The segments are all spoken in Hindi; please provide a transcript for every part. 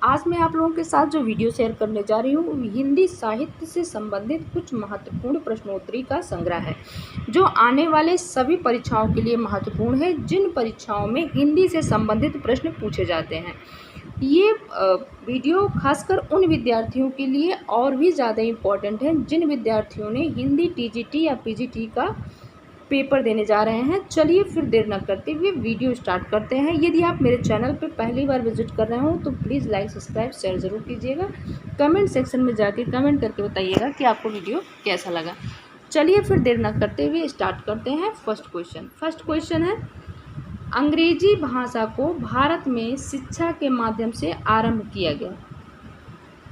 आज मैं आप लोगों के साथ जो वीडियो शेयर करने जा रही हूँ हिंदी साहित्य से संबंधित कुछ महत्वपूर्ण प्रश्नोत्तरी का संग्रह है जो आने वाले सभी परीक्षाओं के लिए महत्वपूर्ण है। जिन परीक्षाओं में हिंदी से संबंधित प्रश्न पूछे जाते हैं, ये वीडियो खासकर उन विद्यार्थियों के लिए और भी ज़्यादा इम्पोर्टेंट है जिन विद्यार्थियों ने हिंदी टीजीटी या पीजीटी का पेपर देने जा रहे हैं। चलिए फिर देर न करते हुए वीडियो स्टार्ट करते हैं। यदि आप मेरे चैनल पर पहली बार विजिट कर रहे हो तो प्लीज़ लाइक सब्सक्राइब शेयर ज़रूर कीजिएगा। कमेंट सेक्शन में जाके कमेंट करके बताइएगा कि आपको वीडियो कैसा लगा। चलिए फिर देर न करते हुए स्टार्ट करते हैं। फर्स्ट क्वेश्चन है, अंग्रेजी भाषा को भारत में शिक्षा के माध्यम से आरंभ किया गया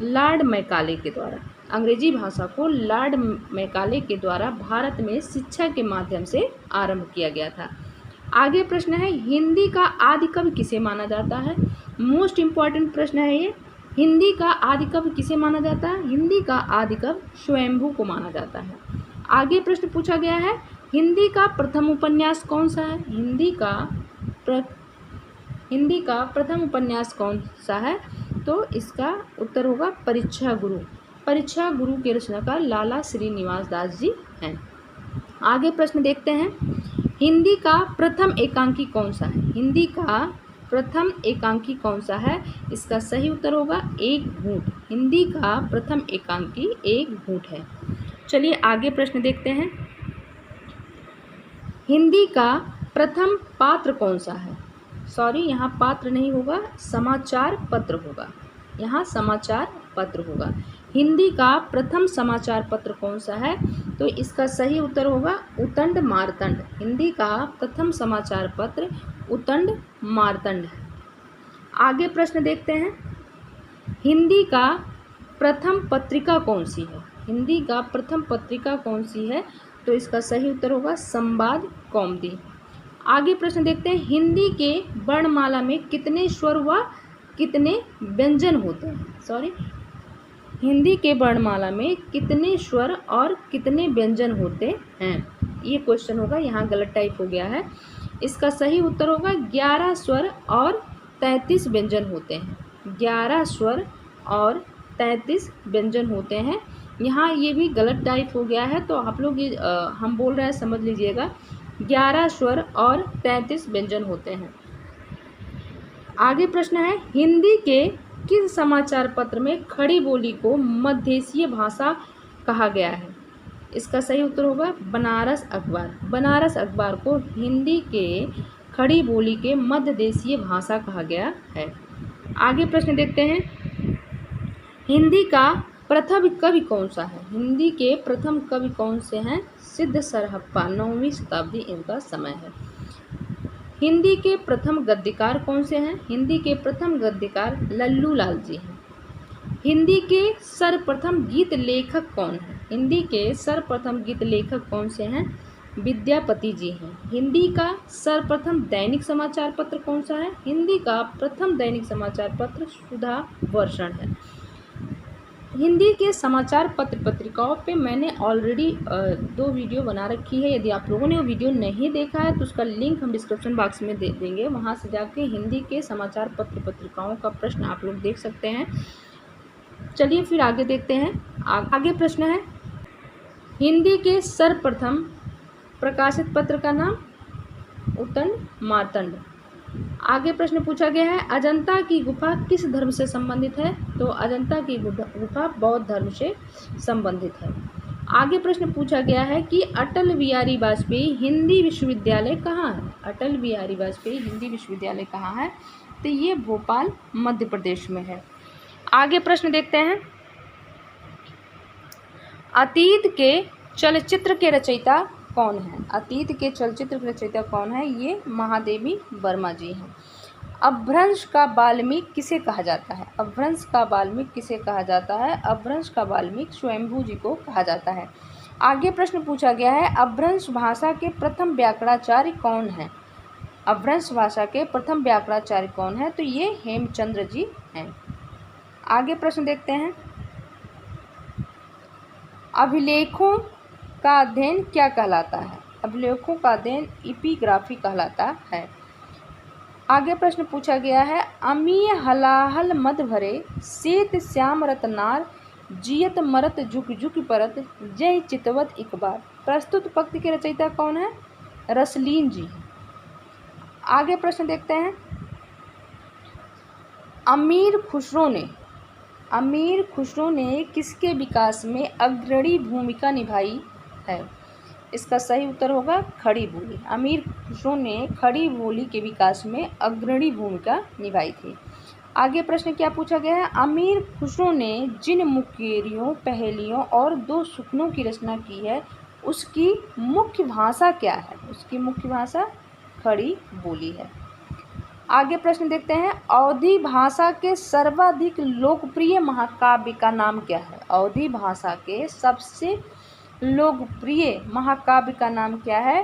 लॉर्ड मैकाले के द्वारा। अंग्रेजी भाषा को लॉर्ड मैकाले के द्वारा भारत में शिक्षा के माध्यम से आरंभ किया गया था। आगे प्रश्न है, हिंदी का आदि कवि किसे माना जाता है। मोस्ट इम्पॉर्टेंट प्रश्न है ये। हिंदी का आदि कवि किसे माना जाता है। हिंदी का आदि कवि स्वयंभू को माना जाता है। आगे प्रश्न पूछा गया है, हिंदी का प्रथम उपन्यास कौन सा है। हिंदी का प्रथम उपन्यास कौन सा है, तो इसका उत्तर होगा परीक्षा गुरु। परीक्षा गुरु के रचनाकार लाला श्रीनिवास दास जी हैं। आगे प्रश्न देखते हैं, हिंदी का प्रथम एकांकी कौन सा है। हिंदी का प्रथम एकांकी कौन सा है, इसका सही उत्तर होगा एक घूंट। हिंदी का प्रथम एकांकी एक घूंट है। चलिए आगे प्रश्न देखते हैं, हिंदी का प्रथम पात्र कौन सा है। सॉरी, यहाँ पात्र नहीं होगा, समाचार पत्र होगा। यहाँ समाचार पत्र होगा। हिंदी का प्रथम समाचार पत्र कौन सा है, तो इसका सही उत्तर होगा उतंड मार्तंड। हिंदी का प्रथम समाचार पत्र उतंड मार्तंड है। आगे प्रश्न देखते हैं, हिंदी का प्रथम पत्रिका कौन सी है। हिंदी का प्रथम पत्रिका कौन सी है, तो इसका सही उत्तर होगा संवाद कौमुदी। आगे प्रश्न देखते हैं, हिंदी के वर्णमाला में कितने स्वर व कितने व्यंजन होते हैं। हिंदी के वर्णमाला में कितने स्वर और कितने व्यंजन होते हैं, ये क्वेश्चन होगा। यहाँ गलत टाइप हो गया है। इसका सही उत्तर होगा 11 स्वर और 33 व्यंजन होते हैं। 11 स्वर और 33 व्यंजन होते हैं। यहाँ ये भी गलत टाइप हो गया है, तो आप लोग ये हम बोल रहे हैं समझ लीजिएगा। 11 स्वर और 33 व्यंजन होते हैं। आगे प्रश्न है, हिंदी के किस समाचार पत्र में खड़ी बोली को मध्यदेशीय भाषा कहा गया है। इसका सही उत्तर होगा बनारस अखबार। बनारस अखबार को हिंदी के खड़ी बोली के मध्यदेशीय भाषा कहा गया है। आगे प्रश्न देखते हैं, हिंदी का प्रथम कवि कौन सा है। हिंदी के प्रथम कवि कौन से हैं, सिद्ध सरहप्पा, 9वीं शताब्दी इनका समय है। हिंदी के प्रथम गद्यकार कौन से हैं। हिंदी के प्रथम गद्यकार लल्लू लाल जी हैं। हिंदी के सर्वप्रथम गीत लेखक कौन है। हिंदी के सर्वप्रथम गीत लेखक कौन से हैं, विद्यापति जी हैं। हिंदी का सर्वप्रथम दैनिक समाचार पत्र कौन सा है। हिंदी का प्रथम दैनिक समाचार पत्र सुधा वर्षण है। हिंदी के समाचार पत्र पत्रिकाओं पे मैंने ऑलरेडी 2 वीडियो बना रखी है। यदि आप लोगों ने वो वीडियो नहीं देखा है तो उसका लिंक हम डिस्क्रिप्शन बॉक्स में दे देंगे। वहाँ से जाके हिंदी के समाचार पत्र पत्रिकाओं का प्रश्न आप लोग देख सकते हैं। चलिए फिर आगे देखते हैं। आगे प्रश्न है, हिंदी के सर्वप्रथम प्रकाशित पत्र का नाम उतंड मार्तंड। आगे प्रश्न पूछा गया है, अजंता की गुफा किस धर्म से संबंधित है, तो अजंता की गुफा बौद्ध धर्म से संबंधित है। आगे प्रश्न पूछा गया है कि अटल बिहारी वाजपेयी हिंदी विश्वविद्यालय कहाँ है। अटल बिहारी वाजपेयी हिंदी विश्वविद्यालय कहाँ है, तो ये भोपाल मध्य प्रदेश में है। आगे प्रश्न देखते हैं, अतीत के चलचित्र के रचयिता कौन है। अतीत के चलचित्र के रचयिता कौन है, ये महादेवी वर्मा जी हैं। अपभ्रंश का वाल्मीकि किसे कहा जाता है। अपभ्रंश का वाल्मीकि किसे कहा जाता है। अपभ्रंश का वाल्मीकि स्वयंभू जी को कहा जाता है। आगे प्रश्न पूछा गया है, अपभ्रंश भाषा के प्रथम व्याकरणाचार्य कौन है। अपभ्रंश भाषा के प्रथम व्याकरणाचार्य कौन है, तो ये हेमचंद्र जी हैं। आगे प्रश्न देखते हैं, अभिलेखों का अध्ययन क्या कहलाता है। अभिलेखों का अध्ययन एपिग्राफी कहलाता है। आगे प्रश्न पूछा गया है, अमीय हलाहल मद भरे सेत श्याम रतनार जियत मरत जुग जुग परत जय चितवत एक बार। प्रस्तुत पंक्ति के रचयिता कौन है? रसलीन जी। आगे प्रश्न देखते हैं, अमीर खुसरो ने किसके विकास में अग्रणी भूमिका निभाई है? इसका सही उत्तर होगा खड़ी बोली। अमीर खुसरो ने खड़ी बोली के विकास में अग्रणी भूमिका निभाई थी। आगे प्रश्न क्या पूछा गया है, अमीर खुसरो ने जिन मुकेरियों, पहेलियों और 2 सुखनों की रचना की है उसकी मुख्य भाषा क्या है? उसकी मुख्य भाषा खड़ी बोली है। आगे प्रश्न देखते हैं, अवधी भाषा के सर्वाधिक लोकप्रिय महाकाव्य का नाम क्या है? अवधी भाषा के सबसे लोकप्रिय महाकाव्य का नाम क्या है?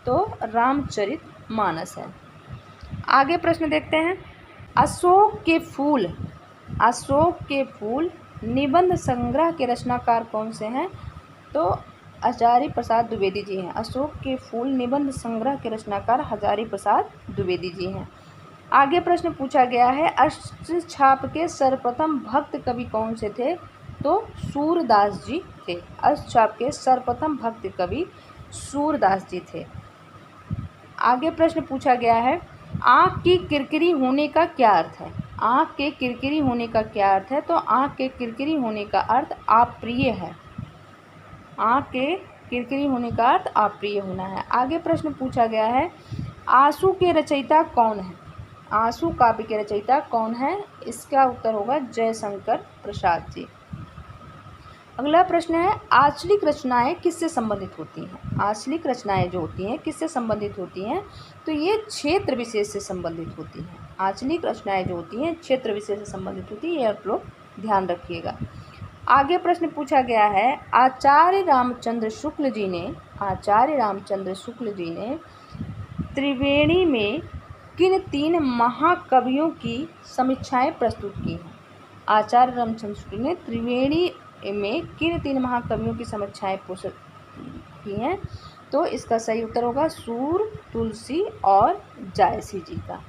तो रामचरितमानस है। आगे प्रश्न देखते हैं, अशोक के फूल निबंध संग्रह के रचनाकार कौन से हैं? तो हजारी प्रसाद द्विवेदी जी हैं। अशोक के फूल निबंध संग्रह के रचनाकार हजारी प्रसाद द्विवेदी जी हैं। आगे प्रश्न पूछा गया है, अष्टछाप के सर्वप्रथम भक्त कवि कौन से थे? तो सूरदास जी थे। अष्टछाप के सर्वप्रथम भक्त कवि सूरदास जी थे। आगे प्रश्न पूछा गया है, आँख की किरकिरी होने का क्या अर्थ है? आँख के किरकिरी होने का क्या अर्थ है? तो आँख के किरकिरी होने का अर्थ अप्रिय है। आँख के किरकिरी होने का अर्थ अप्रिय होना है। आगे प्रश्न पूछा गया है, आंसू के रचयिता कौन है? आंसू काव्य के रचयिता कौन है? इसका उत्तर होगा जयशंकर प्रसाद जी। अगला प्रश्न है, आंचलिक रचनाएं किससे संबंधित होती हैं? आंचलिक रचनाएं जो होती हैं किससे संबंधित होती हैं? तो ये क्षेत्र विशेष से संबंधित होती हैं। आंचलिक रचनाएं जो होती हैं क्षेत्र विशेष से संबंधित होती है, ये आप लोग ध्यान रखिएगा। आगे प्रश्न पूछा गया है, आचार्य रामचंद्र शुक्ल जी ने त्रिवेणी में किन 3 महाकवियों की समीक्षाएं प्रस्तुत की हैं? आचार्य रामचंद्र शुक्ल ने त्रिवेणी में किन 3 महाकवियों की समीक्षाएं की हैं? तो इसका सही उत्तर होगा सूर, तुलसी और जायसी जी का।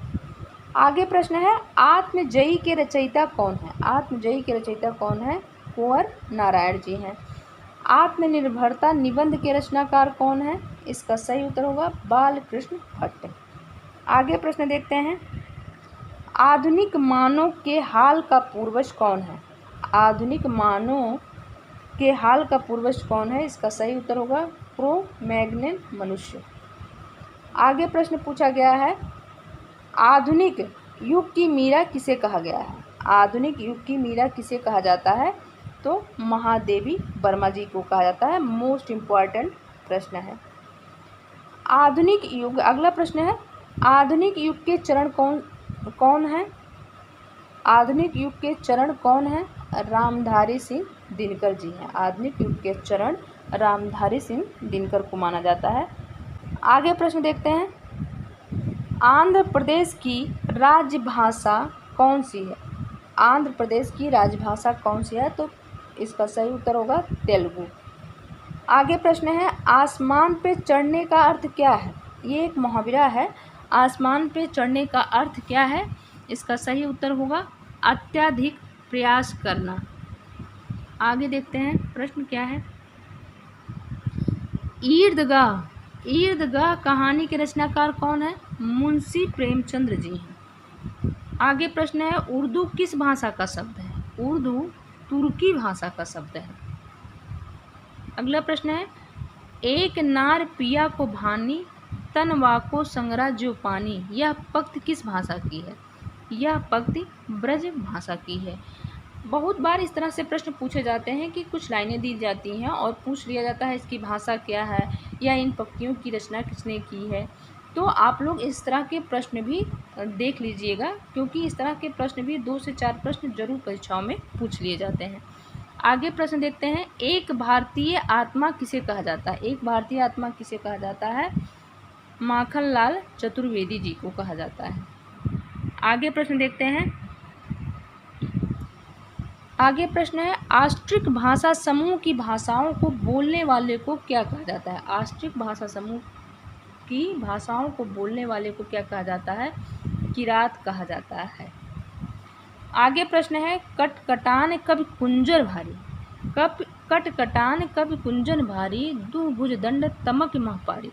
आगे प्रश्न है, आत्मजयी के रचयिता कौन है? आत्मजयी के रचयिता कौन है? कुंवर नारायण जी हैं। आत्मनिर्भरता निबंध के रचनाकार कौन है? इसका सही उत्तर होगा बालकृष्ण भट्ट। आगे प्रश्न देखते हैं, आधुनिक मानव के हाल का पूर्वज कौन है? आधुनिक मानव के हाल का पूर्वज कौन है? इसका सही उत्तर होगा क्रो-मैग्नन मनुष्य। आगे प्रश्न पूछा गया है, आधुनिक युग की मीरा किसे कहा गया है? आधुनिक युग की मीरा किसे कहा जाता है? तो महादेवी वर्मा जी को कहा जाता है। मोस्ट इम्पॉर्टेंट प्रश्न है। आधुनिक युग, अगला प्रश्न है, आधुनिक युग के चरण कौन है? आधुनिक युग के चरण कौन है? रामधारी सिंह दिनकर जी हैं। आधुनिक युग के चरण रामधारी सिंह दिनकर को माना जाता है। आगे प्रश्न देखते हैं, आंध्र प्रदेश की राजभाषा कौन सी है? आंध्र प्रदेश की राजभाषा कौन सी है? तो इसका सही उत्तर होगा तेलुगु। आगे प्रश्न है, आसमान पे चढ़ने का अर्थ क्या है? ये एक मुहावरा है। आसमान पे चढ़ने का अर्थ क्या है? इसका सही उत्तर होगा अत्यधिक प्रयास करना। आगे देखते हैं प्रश्न क्या है, ईदगाह कहानी के रचनाकार कौन है? मुंशी प्रेमचंद्र जी हैं। आगे प्रश्न है, उर्दू किस भाषा का शब्द है? उर्दू तुर्की भाषा का शब्द है। अगला प्रश्न है, एक नार पिया को भानी तनवा को संगरा जो पानी, यह पंक्ति किस भाषा की है? यह पंक्ति ब्रज भाषा की है। बहुत बार इस तरह से प्रश्न पूछे जाते हैं कि कुछ लाइनें दी जाती हैं और पूछ लिया जाता है इसकी भाषा क्या है या इन पंक्तियों की रचना किसने की है। तो आप लोग इस तरह के प्रश्न भी देख लीजिएगा, क्योंकि इस तरह के प्रश्न भी 2 से 4 प्रश्न जरूर परीक्षाओं में पूछ लिए जाते हैं। आगे प्रश्न देखते हैं, एक भारतीय आत्मा किसे कहा जाता है? एक भारतीय आत्मा किसे कहा जाता है? माखनलाल चतुर्वेदी जी को कहा जाता है। आगे प्रश्न देखते हैं, आगे प्रश्न है, आस्ट्रिक भाषा समूह की भाषाओं को बोलने वाले को क्या कहा जाता है? आस्ट्रिक भाषा समूह की भाषाओं को बोलने वाले को क्या कहा जाता है? की रात कहा जाता है। आगे प्रश्न है, कटकटान कवि कुंजर भारी, कटकटान कवि कुंजन भारी, दू भुज दंड तमक महपारी,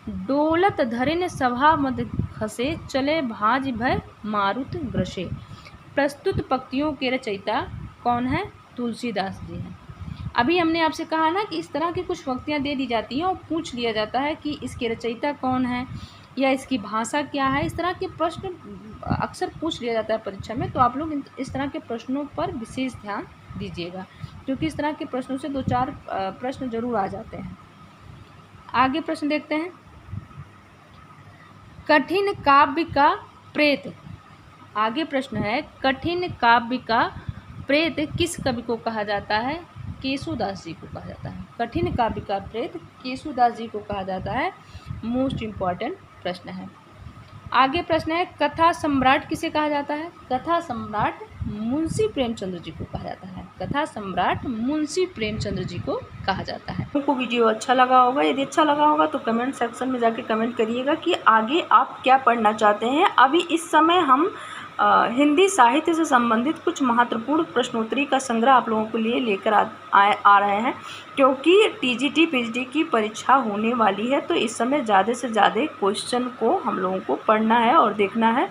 डोलत धरिन सभा मद खसे, चले भाज भय मारुत ग्रसे। प्रस्तुत पंक्तियों के रचयिता कौन है? तुलसीदास जी हैं। अभी हमने आपसे कहा ना कि इस तरह की कुछ पंक्तियाँ दे दी जाती हैं और पूछ लिया जाता है कि इसके रचयिता कौन है या इसकी भाषा क्या है। इस तरह के प्रश्न अक्सर पूछ लिया जाता है परीक्षा में, तो आप लोग इस तरह के प्रश्नों पर विशेष ध्यान दीजिएगा, क्योंकि इस तरह के प्रश्नों से 2-4 प्रश्न जरूर आ जाते हैं। आगे प्रश्न देखते हैं, कठिन काव्य का प्रेत। आगे प्रश्न है, कठिन काव्य का प्रेत किस कवि को कहा जाता है? केशुदास जी को कहा जाता है। कठिन काव्य का प्रेत केशुदास जी को कहा जाता है। मोस्ट इम्पॉर्टेंट प्रश्न है। आगे प्रश्न है, कथा सम्राट किसे कहा जाता है? कथा सम्राट मुंशी प्रेमचंद्र जी को कहा जाता है। कथा सम्राट मुंशी प्रेमचंद्र जी को कहा जाता है। आपको वीडियो अच्छा लगा होगा, यदि अच्छा लगा होगा तो कमेंट सेक्शन में जाके कमेंट करिएगा कि आगे आप क्या पढ़ना चाहते हैं। अभी इस समय हम हिंदी साहित्य से संबंधित कुछ महत्वपूर्ण प्रश्नोत्तरी का संग्रह आप लोगों के लिए लेकर आ रहे हैं, क्योंकि टीजीटी पीजीटी की परीक्षा होने वाली है, तो इस समय ज़्यादा से ज़्यादा क्वेश्चन को हम लोगों को पढ़ना है और देखना है।